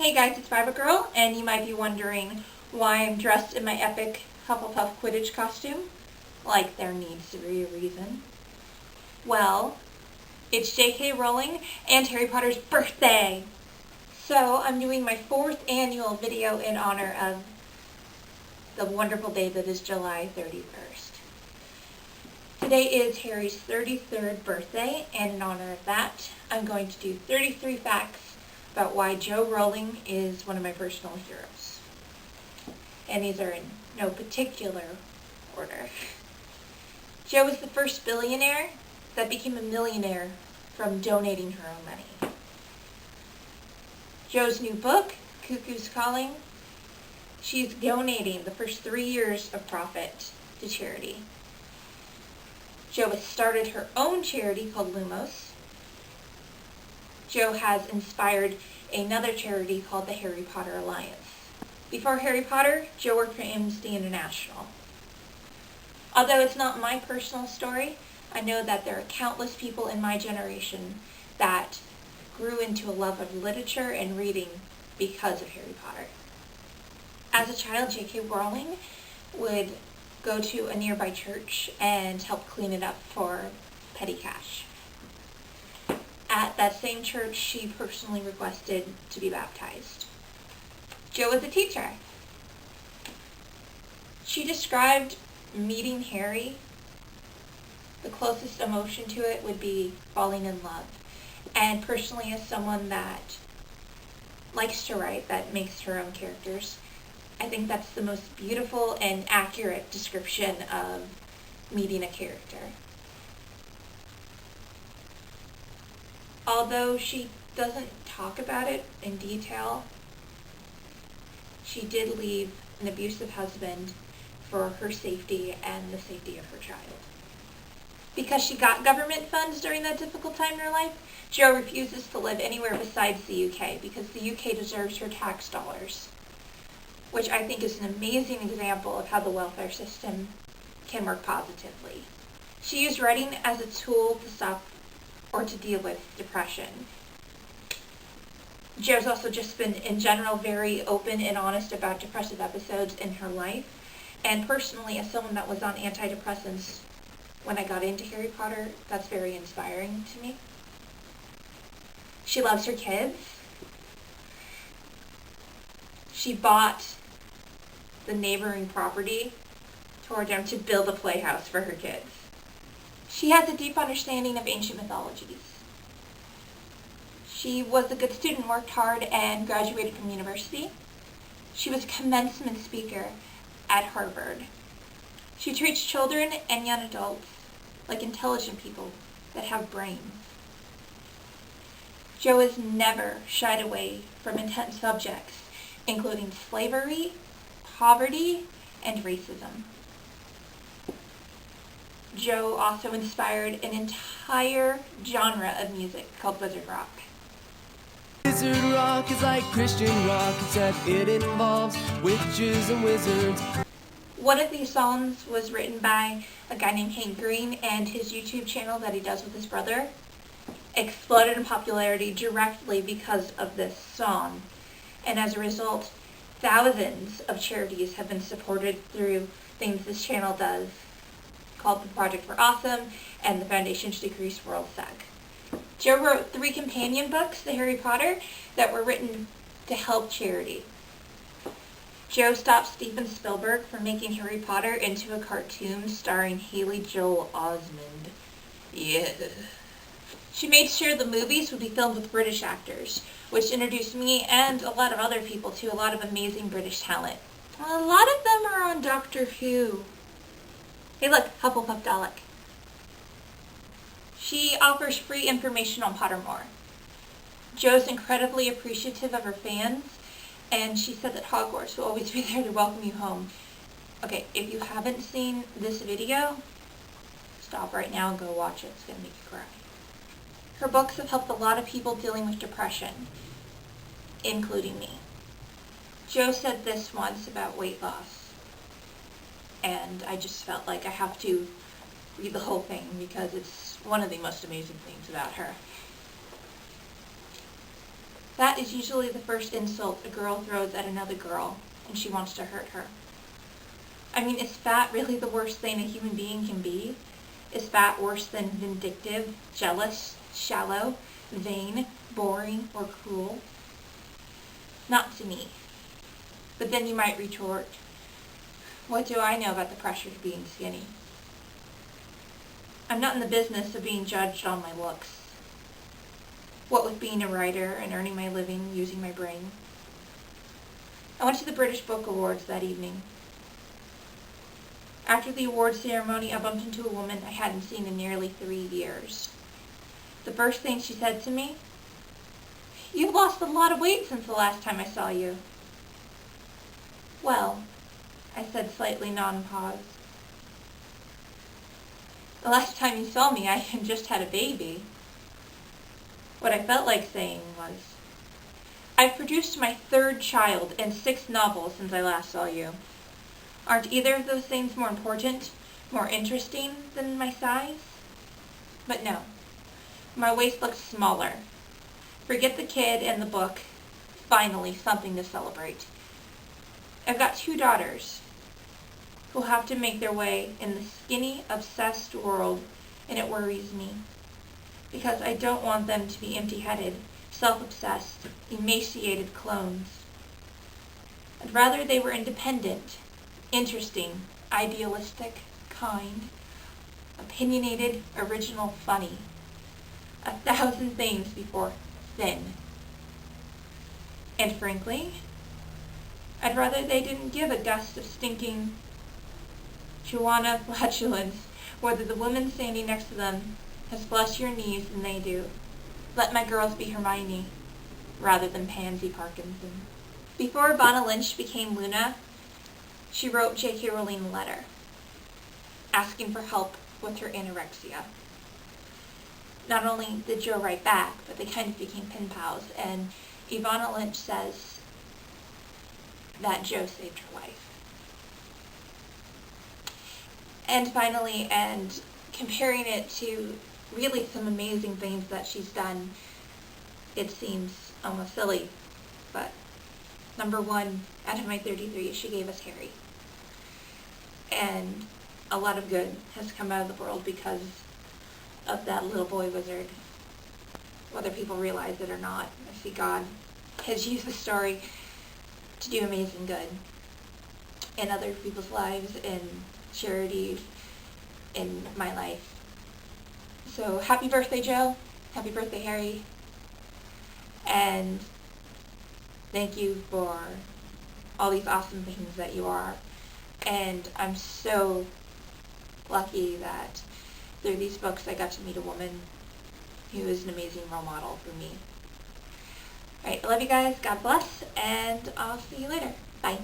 Hey guys, it's Fiber Girl, and you might be wondering why I'm dressed in my epic Hufflepuff Quidditch costume. Like there needs to be a reason. Well, it's JK Rowling and Harry Potter's birthday! So I'm doing my 4th annual video in honor of the wonderful day that is July 31st. Today is Harry's 33rd birthday, and in honor of that, I'm going to do 33 facts about why Jo Rowling is one of my personal heroes. And these are in no particular order. Jo was the first billionaire that became a millionaire from donating her own money. Jo's new book, Cuckoo's Calling, she's donating the first 3 years of profit to charity. Jo has started her own charity called Lumos. Jo has inspired another charity called the Harry Potter Alliance. Before Harry Potter, Jo worked for Amnesty International. Although it's not my personal story, I know that there are countless people in my generation that grew into a love of literature and reading because of Harry Potter. As a child, JK Rowling would go to a nearby church and help clean it up for petty cash. At that same church, she personally requested to be baptized. Jo was a teacher. She described meeting Harry. The closest emotion to it would be falling in love. And personally, as someone that likes to write, that makes her own characters, I think that's the most beautiful and accurate description of meeting a character. Although she doesn't talk about it in detail, she did leave an abusive husband for her safety and the safety of her child. Because she got government funds during that difficult time in her life, Jo refuses to live anywhere besides the UK because the UK deserves her tax dollars, which I think is an amazing example of how the welfare system can work positively. She used writing as a tool to stop or to deal with depression. Jo's also just been, in general, very open and honest about depressive episodes in her life. And personally, as someone that was on antidepressants when I got into Harry Potter, that's very inspiring to me. She loves her kids. She bought the neighboring property toward them to build a playhouse for her kids. She has a deep understanding of ancient mythologies. She was a good student, worked hard, and graduated from university. She was a commencement speaker at Harvard. She treats children and young adults like intelligent people that have brains. Jo has never shied away from intense subjects, including slavery, poverty, and racism. Jo also inspired an entire genre of music called wizard rock. Wizard rock is like Christian rock, except it involves witches and wizards. One of these songs was written by a guy named Hank Green, and his YouTube channel that he does with his brother exploded in popularity directly because of this song. And as a result, thousands of charities have been supported through things this channel does, called the Project for Awesome and the Foundation to Decrease World Suck. Jo wrote 3 companion books to Harry Potter that were written to help charity. Jo stopped Steven Spielberg from making Harry Potter into a cartoon starring Haley Joel Osment. Yeah. She made sure the movies would be filmed with British actors, which introduced me and a lot of other people to a lot of amazing British talent. A lot of them are on Doctor Who. Hey look, Hufflepuff Dalek. She offers free information on Pottermore. Jo's incredibly appreciative of her fans, and she said that Hogwarts will always be there to welcome you home. Okay, if you haven't seen this video, stop right now and go watch it. It's going to make you cry. Her books have helped a lot of people dealing with depression, including me. Jo said this once about weight loss. And I just felt like I have to read the whole thing because it's one of the most amazing things about her. That is usually the first insult a girl throws at another girl, and she wants to hurt her. I mean, is fat really the worst thing a human being can be? Is fat worse than vindictive, jealous, shallow, vain, boring, or cruel? Not to me. But then you might retort, what do I know about the pressures of being skinny? I'm not in the business of being judged on my looks. What with being a writer and earning my living using my brain. I went to the British Book Awards that evening. After the awards ceremony, I bumped into a woman I hadn't seen in nearly 3 years. The first thing she said to me, "You've lost a lot of weight since the last time I saw you." "Well," I said, slightly non-paused. "The last time you saw me, I had just had a baby." What I felt like saying was, "I've produced my 3rd child and 6 novels since I last saw you. Aren't either of those things more important, more interesting than my size?" But no, my waist looked smaller. Forget the kid and the book. Finally, something to celebrate. I've got 2 daughters who'll have to make their way in the skinny, obsessed world, and it worries me. Because I don't want them to be empty-headed, self-obsessed, emaciated clones. I'd rather they were independent, interesting, idealistic, kind, opinionated, original, funny. 1,000 things before thin. And frankly, I'd rather they didn't give a gust of stinking Joanna flatulence whether the woman standing next to them has fleshier knees than they do. Let my girls be Hermione rather than Pansy Parkinson. Before Ivana Lynch became Luna, she wrote JK Rowling a letter asking for help with her anorexia. Not only did Jo write back, but they kind of became pen pals, and Ivana Lynch says that Jo saved her life. And finally, and comparing it to really some amazing things that she's done, it seems almost silly, but number 1 out of my 33, she gave us Harry. And a lot of good has come out of the world because of that little boy wizard. Whether people realize it or not, I see God has used the story to do amazing good in other people's lives, in charity, in my life. So happy birthday, Jo. Happy birthday, Harry. And thank you for all these awesome things that you are. And I'm so lucky that through these books I got to meet a woman who is an amazing role model for me. Alright, I love you guys. God bless. And I'll see you later. Bye.